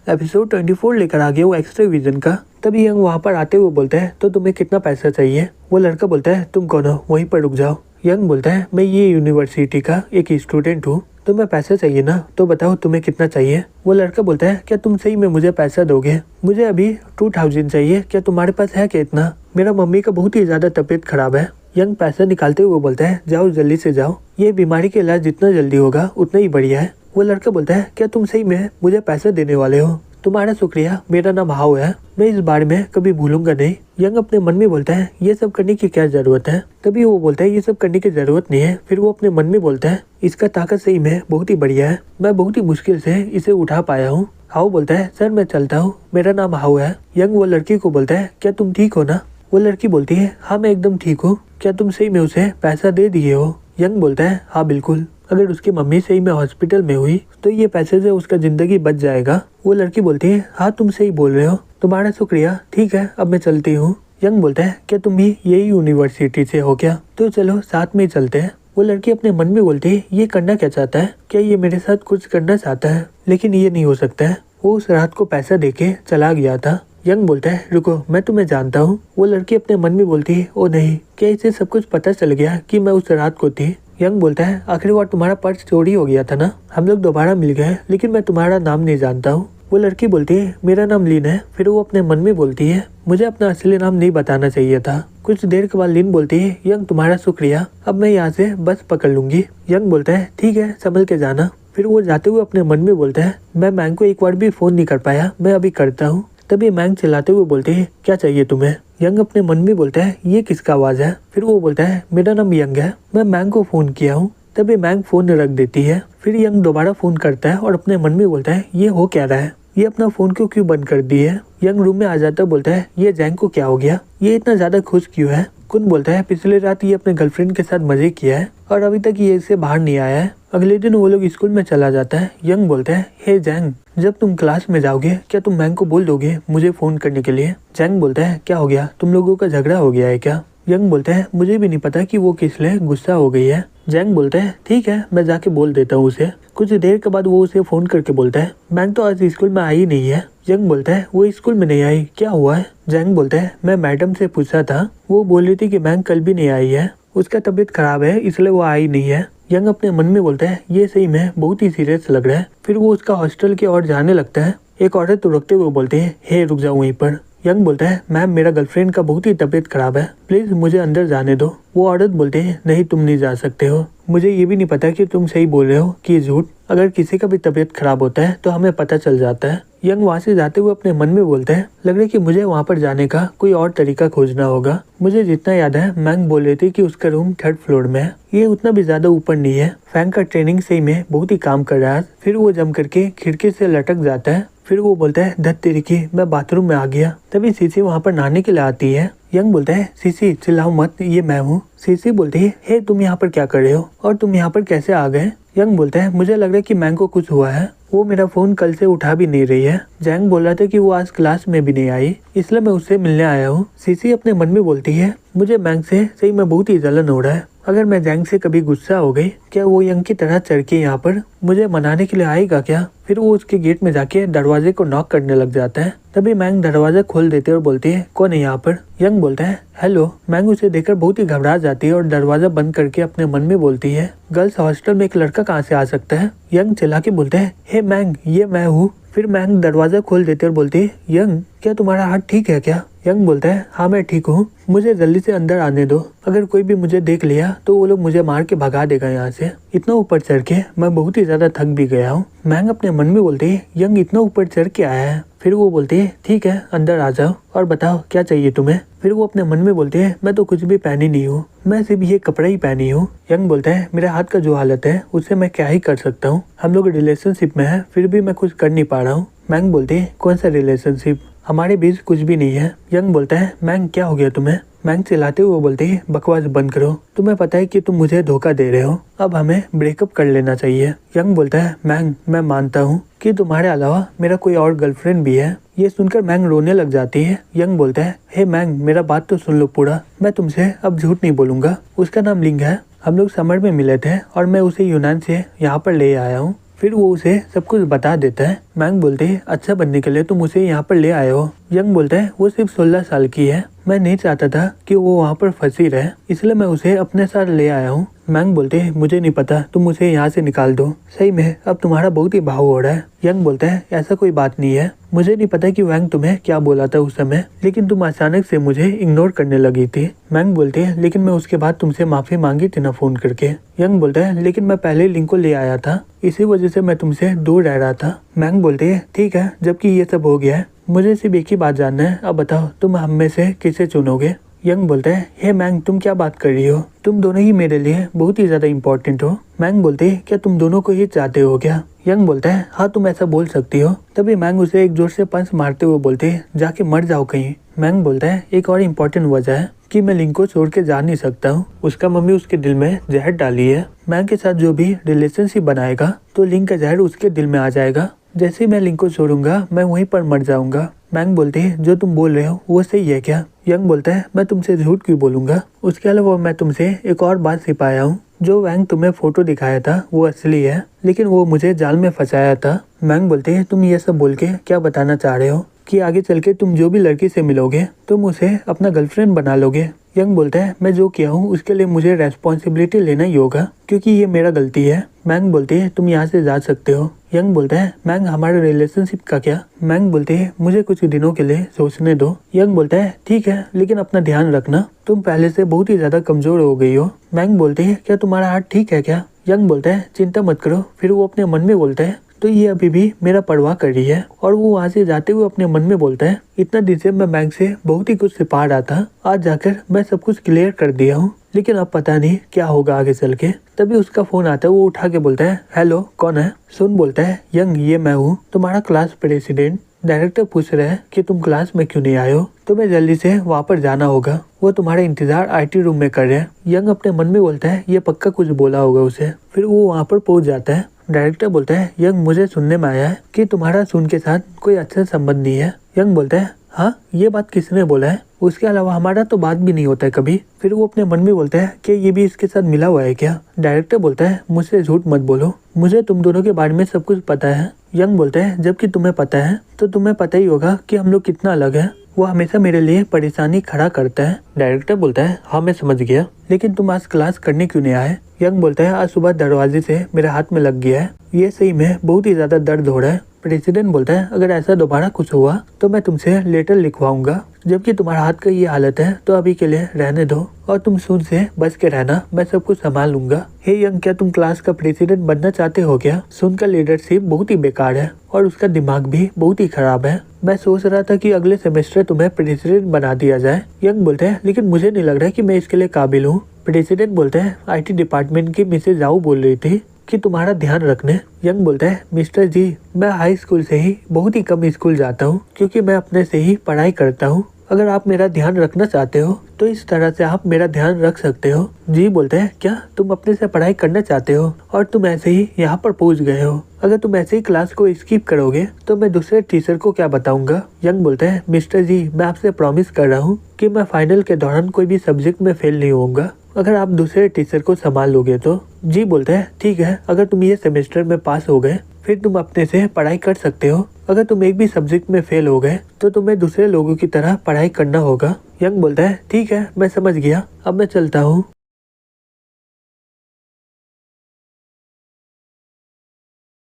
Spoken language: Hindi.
एपिसोड 24 लेकर आ गया वो एक्स्ट्रा विजन का। तभी यंग वहाँ पर आते हुए बोलता है तो तुम्हें कितना पैसा चाहिए। वो लड़का बोलता है तुम कौन हो, वहीं पर रुक जाओ। यंग बोलता है मैं ये यूनिवर्सिटी का एक स्टूडेंट हूँ, तुम्हें पैसा चाहिए ना, तो बताओ तुम्हें कितना चाहिए। वो लड़का बोलता है क्या तुम सही में मुझे पैसा दोगे, मुझे अभी 2000 चाहिए, क्या तुम्हारे पास है क्या इतना, मेरा मम्मी का बहुत ही ज्यादा तबीयत खराब है। यंग पैसा निकालते हुए बोलता है जाओ जल्दी से जाओ, ये बीमारी का इलाज जितना जल्दी होगा उतना ही बढ़िया है। वो लड़का बोलता है क्या तुम सही में मुझे पैसा देने वाले हो, तुम्हारा शुक्रिया, मेरा नाम हाउ है, मैं इस बारे में कभी भूलूंगा नहीं। यंग अपने मन में बोलता है ये सब करने की क्या जरूरत है। तभी वो बोलता है ये सब करने की जरूरत नहीं है। फिर वो अपने मन में बोलता है इसका ताकत सही में बहुत ही बढ़िया है, मैं बहुत ही मुश्किल से इसे उठा पाया हूँ। हाउ बोलता है सर मैं चलता हूँ, मेरा नाम हाउ है। यंग वो लड़की को बोलता है क्या तुम ठीक हो ना। वो लड़की बोलती है हाँ मैं एकदम ठीक हूँ, क्या तुम सही में उसे पैसा दे दिए हो। यंग बोलता है हाँ बिल्कुल, अगर उसकी मम्मी सही में हॉस्पिटल में हुई तो ये पैसे से उसका जिंदगी बच जाएगा। वो लड़की बोलती है हाँ तुम सही बोल रहे हो, तुम्हारा शुक्रिया, ठीक है अब मैं चलती हूँ। यंग बोलता है क्या तुम भी यही यूनिवर्सिटी से हो क्या, तो चलो साथ में ही चलते हैं। वो लड़की अपने मन में बोलती है ये करना क्या चाहता है, क्या ये मेरे साथ कुछ करना चाहता है, लेकिन ये नहीं हो सकता है, वो उस रात को पैसा देके चला गया था। यंग बोलता है रुको मैं तुम्हें जानता हूँ। वो लड़की अपने मन में बोलती है ओ नहीं, क्या इसे सब कुछ पता चल गया कि मैं उस रात को थी। यंग बोलता है आखिरी बार तुम्हारा पर्स चोरी हो गया था ना, हम लोग दोबारा मिल गए लेकिन मैं तुम्हारा नाम नहीं जानता हूँ। वो लड़की बोलती है मेरा नाम लीन है। फिर वो अपने मन में बोलती है मुझे अपना असली नाम नहीं बताना चाहिए था। कुछ देर के बाद लीन बोलती है यंग तुम्हारा शुक्रिया, अब मैं यहाँ से बस पकड़ लूंगी। यंग बोलता है ठीक है संभल के जाना। फिर वो जाते हुए अपने मन में बोलता है मैं मैंग को एक बार भी फोन नहीं कर पाया, मैं अभी करता हूँ। तभी मैंग चिल्लाते हुए बोलती है क्या चाहिए तुम्हें। यंग अपने मन में बोलता है ये किसका आवाज है। फिर वो बोलता है मेरा नाम यंग है, मैं मैंग को फोन किया हूँ। तभी मैंग फोन रख देती है। फिर यंग दोबारा फोन करता है और अपने मन में बोलता है ये हो क्या रहा है, ये अपना फोन क्यों बंद कर दी है। यंग रूम में आ जाता बोलता है ये जैंग को क्या हो गया, ये इतना ज्यादा खुश क्यों है। कुन बोलता है पिछले रात ये अपने गर्लफ्रेंड के साथ मजे किया है और अभी तक ये इससे बाहर नहीं आया है। अगले दिन वो लोग स्कूल में चला जाता है। यंग बोलता है हे जैंग, जब तुम क्लास में जाओगे क्या तुम मैंग को बोल दोगे मुझे फोन करने के लिए। जैंग बोलता है क्या हो गया, तुम लोगों का झगड़ा हो गया है क्या। यंग बोलता है मुझे भी नहीं पता कि वो किस लिए गुस्सा हो गई है। जैंग बोलता है ठीक है मैं जाके बोल देता हूँ उसे। कुछ देर के बाद वो उसे फोन करके बोलता है मैंग तो आज स्कूल में आई नहीं है। यंग बोलता है वो स्कूल में नहीं आई, क्या हुआ है। जैंग बोलता है मैं मैडम से पूछा था, वो बोल रही थी कि मैंग कल भी नहीं आई है, उसका तबीयत खराब है इसलिए वो आई नहीं है। यंग अपने मन में बोलता है ये सही में बहुत ही सीरियस लग रहा है। फिर वो उसका हॉस्टल की ओर जाने लगता है। एक औरत तो रुकते हुए बोलती है हे रुक जाओ वहीं पर। यंग बोलता है मैम मेरा गर्लफ्रेंड का बहुत ही तबीयत खराब है, प्लीज मुझे अंदर जाने दो। वो औरत बोलती है नहीं तुम नहीं जा सकते हो, मुझे ये भी नहीं पता कि तुम सही बोल रहे हो कि झूठ, अगर किसी का भी तबीयत खराब होता है तो हमें पता चल जाता है। यंग वहाँ से जाते हुए अपने मन में बोलता है लग रहा है कि मुझे वहाँ पर जाने का कोई और तरीका खोजना होगा। मुझे जितना याद है मैंग बोल रही थी कि उसका रूम 3rd फ्लोर में है, ये उतना भी ज्यादा ऊपर नहीं है। फैंग का ट्रेनिंग सही में बहुत ही काम कर रहा है। फिर वो जम करके खिड़की से लटक जाता है। फिर वो बोलता है धत तेरी की, मैं बाथरूम में आ गया। तभी सीसी वहाँ पर नहाने के लिए आती है। यंग बोलता है सीसी चिल्लाओ मत, ये मैं हूँ। सीसी बोलती है हे तुम यहाँ पर क्या कर रहे हो और तुम यहाँ पर कैसे आ गए। यंग बोलता है मुझे लग रहा है कि मैंग को कुछ हुआ है, वो मेरा फोन कल से उठा भी नहीं रही है। जैंग बोल रहा था कि वो आज क्लास में भी नहीं आई, इसलिए मैं उससे मिलने आया हूँ। सीसी अपने मन में बोलती है मुझे मैंग से सही में बहुत ही जलन हो रहा है, अगर मैं जैंग से कभी गुस्सा हो गई क्या वो यंग की तरह चढ़ के यहाँ पर मुझे मनाने के लिए आएगा क्या। फिर वो उसके गेट में जाके दरवाजे को नॉक करने लग जाता है। तभी मैंग दरवाजा खोल देती है और बोलती है कौन है यहाँ पर। यंग बोलता है हेलो। मैंग उसे देखकर बहुत ही घबरा जाती है और दरवाजा बंद करके अपने मन में बोलती है गर्ल्स हॉस्टल में एक लड़का कहाँ से आ सकता है। यंग चिल्ला के बोलता है हे मैंग ये मैं हूँ। फिर मैंग दरवाजा खोल देती है और बोलती है यंग क्या तुम्हारा हाथ ठीक है क्या। यंग बोलता है हाँ मैं ठीक हूँ, मुझे जल्दी से अंदर आने दो, अगर कोई भी मुझे देख लिया तो वो लोग मुझे मार के भगा देगा यहाँ से, इतना ऊपर चढ़ के मैं बहुत ही ज्यादा थक भी गया हूँ। मैंग अपने मन में बोलती है यंग इतना ऊपर चढ़ के आया है। फिर वो बोलती है ठीक है अंदर आ जाओ और बताओ क्या चाहिए तुम्हें। फिर वो अपने मन में बोलती है मैं तो कुछ भी पहनी नहीं हूँ, मैं सिर्फ ये कपड़ा ही पहनी हूँ। यंग बोलता है मेरे हाथ का जो हालत है उससे मैं क्या ही कर सकता हूँ, हम लोग रिलेशनशिप में है फिर भी मैं कुछ कर नहीं पा रहा हूँ। मैंग बोलती है कौन सा रिलेशनशिप, हमारे बीच कुछ भी नहीं है। यंग बोलता है मैंग क्या हो गया तुम्हें। मैंग चिल्लाते हुए बोलती है बकवास बंद करो, तुम्हें पता है कि तुम मुझे धोखा दे रहे हो, अब हमें ब्रेकअप कर लेना चाहिए। यंग बोलता है मैंग मैं मानता हूँ कि तुम्हारे अलावा मेरा कोई और गर्लफ्रेंड भी है। ये सुनकर मैंग रोने लग जाती है। यंग बोलता है हे मैंग मेरा बात तो सुन लो पूरा, मैं तुमसे अब झूठ नहीं बोलूंगा। उसका नाम लिंग है, हम लोग समर में मिले थे और मैं उसे यूनान से यहाँ पर ले आया हूँ। फिर वो उसे सब कुछ बता देता है। मैंग बोलते है अच्छा बनने के लिए तुम उसे यहाँ पर ले आए हो। यंग बोलता है वो सिर्फ 16 साल की है, मैं नहीं चाहता था कि वो वहाँ पर फंसी रहे, इसलिए मैं उसे अपने साथ ले आया हूँ। मैंग बोलते है मुझे नहीं पता, तुम उसे यहाँ से निकाल दो। सही में अब तुम्हारा बहुत ही भाव हो रहा है। यंग बोलता है ऐसा कोई बात नहीं है, मुझे नहीं पता कि वैंग तुम्हें क्या बोला था उस समय, लेकिन तुम अचानक से मुझे इग्नोर करने लगी थी। मैंग बोलते है लेकिन मैं उसके बाद तुमसे माफी मांगी थी ना फोन करके। यंग बोलता है लेकिन मैं पहले लिंक को ले आया था, इसी वजह से मैं तुमसे दूर रह रहा था। मैंग बोलते है ठीक है, जबकि ये सब हो गया है मुझे सिर्फ एक ही बात जानना है, अब बताओ तुम हम में से किसे चुनोगे। यंग बोलता है हे मैंग तुम क्या बात कर रही हो, तुम दोनों ही मेरे लिए बहुत ही ज्यादा इम्पोर्टेंट हो। मैंग बोलते है क्या तुम दोनों को ही चाहते हो क्या। यंग बोलता है हाँ तुम ऐसा बोल सकती हो। तभी मैंग उसे एक जोर से पंच मारते हुए बोलते है जाके मर जाओ कहीं। मैंग बोलता है एक और इम्पोर्टेंट वजह है कि मैं लिंक को छोड़ के जा नहीं सकता हूँ, उसका मम्मी उसके दिल में जहर डाली है। मैंग के साथ जो भी रिलेशनशिप बनाएगा तो लिंक का जहर उसके दिल में आ जाएगा, जैसे ही मैं लिंक को छोड़ूंगा मैं वहीं पर मर जाऊंगा। मैंग बोलते है जो तुम बोल रहे हो वो सही है क्या। यंग बोलता है मैं तुमसे झूठ क्यों बोलूंगा, उसके अलावा मैं तुमसे एक और बात सिपाया हूँ, जो वैंग तुम्हें फोटो दिखाया था वो असली है, लेकिन वो मुझे जाल में फंसाया था। मैंग बोलते है तुम ये सब बोल के क्या बताना चाह रहे हो कि आगे चल के तुम जो भी लड़की से मिलोगे तुम उसे अपना गर्लफ्रेंड बना लोगे। यंग बोलता है मैं जो किया हूँ उसके लिए मुझे रेस्पॉन्सिबिलिटी लेना ही होगा, क्योंकि ये मेरा गलती है। मैंग बोलती है तुम यहाँ से जा सकते हो। यंग बोलता है मैंग हमारे रिलेशनशिप का क्या। मैंग बोलती है मुझे कुछ दिनों के लिए सोचने दो। यंग बोलता है ठीक है, लेकिन अपना ध्यान रखना, तुम पहले से बहुत ही ज्यादा कमजोर हो गई हो। मैंग बोलती है क्या तुम्हारा हार्ट ठीक है क्या। यंग बोलता है चिंता मत करो। फिर वो अपने मन में बोलता है तो ये अभी भी मेरा परवाह कर रही है, और वो वहाँ से जाते हुए अपने मन में बोलता है इतना दिन से मैं बैंक से बहुत ही कुछ छिपा रहा था, आज जाकर मैं सब कुछ क्लियर कर दिया हूँ, लेकिन अब पता नहीं क्या होगा आगे चल के। तभी उसका फोन आता है, वो उठा के बोलता है हेलो कौन है। सुन बोलता है यंग ये मैं हूँ, तुम्हारा क्लास प्रेसिडेंट। डायरेक्टर पूछ रहे हैं कि तुम क्लास में क्यों नहीं आए हो, तुम्हें जल्दी से वहाँ पर जाना होगा, वो तुम्हारा इंतजार IT रूम में कर रहे हैं। यंग अपने मन में बोलता है ये पक्का कुछ बोला होगा उसे। फिर वो वहाँ पर पहुँच जाता है। डायरेक्टर बोलता है यंग मुझे सुनने में आया है कि तुम्हारा सुन के साथ कोई अच्छा संबंध नहीं है। यंग बोलता है हाँ ये बात किसने बोला है, उसके अलावा हमारा तो बात भी नहीं होता है कभी। फिर वो अपने मन में बोलता है कि ये भी इसके साथ मिला हुआ है क्या। डायरेक्टर बोलता है मुझसे झूठ मत बोलो, मुझे तुम दोनों के बारे में सब कुछ पता है। यंग बोलता है जबकि तुम्हें पता है तो तुम्हें पता ही होगा कि हम लोग कितना अलग है, वो हमेशा मेरे लिए परेशानी खड़ा करता है। डायरेक्टर बोलता है हाँ मैं समझ गया, लेकिन तुम आज क्लास करने क्यों नहीं आए। यंग बोलता है आज सुबह दरवाजे से मेरे हाथ में लग गया है, ये सही में बहुत ही ज्यादा दर्द हो रहा है। प्रेसिडेंट बोलता है अगर ऐसा दोबारा कुछ हुआ तो मैं तुमसे लेटर लिखवाऊंगा, जबकि तुम्हारा हाथ का ये हालत है तो अभी के लिए रहने दो और तुम सुन से बच के रहना, मैं सब कुछ संभाल लूंगा। हे यंग क्या तुम क्लास का प्रेसिडेंट बनना चाहते हो क्या। सुन का लीडरशिप बहुत ही बेकार है और उसका दिमाग भी बहुत ही खराब है, मैं सोच रहा था कि अगले सेमेस्टर तुम्हें प्रेसिडेंट बना दिया जाए। यंग बोलते हैं लेकिन मुझे नहीं लग रहा है कि मैं इसके लिए काबिल हूँ। प्रेसिडेंट बोलते हैं IT डिपार्टमेंट की मिसेज जाऊ बोल रही थी कि तुम्हारा ध्यान रखने। यंग बोलता है मिस्टर जी मैं हाई स्कूल से ही बहुत ही कम स्कूल जाता हूँ, क्योंकि मैं अपने से ही पढ़ाई करता हूँ, अगर आप मेरा ध्यान रखना चाहते हो तो इस तरह से आप मेरा ध्यान रख सकते हो। जी बोलते हैं क्या तुम अपने से पढ़ाई करना चाहते हो और तुम ऐसे ही यहाँ पर पहुँच गए हो, अगर तुम ऐसे ही क्लास को स्किप करोगे तो मैं दूसरे टीचर को क्या बताऊंगा। यंग बोलता है मिस्टर जी मैं आपसे प्रॉमिस कर रहा हूँ कि मैं फाइनल के दौरान कोई भी सब्जेक्ट में फेल नहीं होऊंगा, अगर आप दूसरे टीचर को संभाल लोगे तो। जी बोलते हैं ठीक है, अगर तुम ये सेमेस्टर में पास हो गए फिर तुम अपने से पढ़ाई कर सकते हो, अगर तुम एक भी सब्जेक्ट में फेल हो गए तो तुम्हें दूसरे लोगों की तरह पढ़ाई करना होगा। यंग बोलता है ठीक है मैं समझ गया, अब मैं चलता हूँ।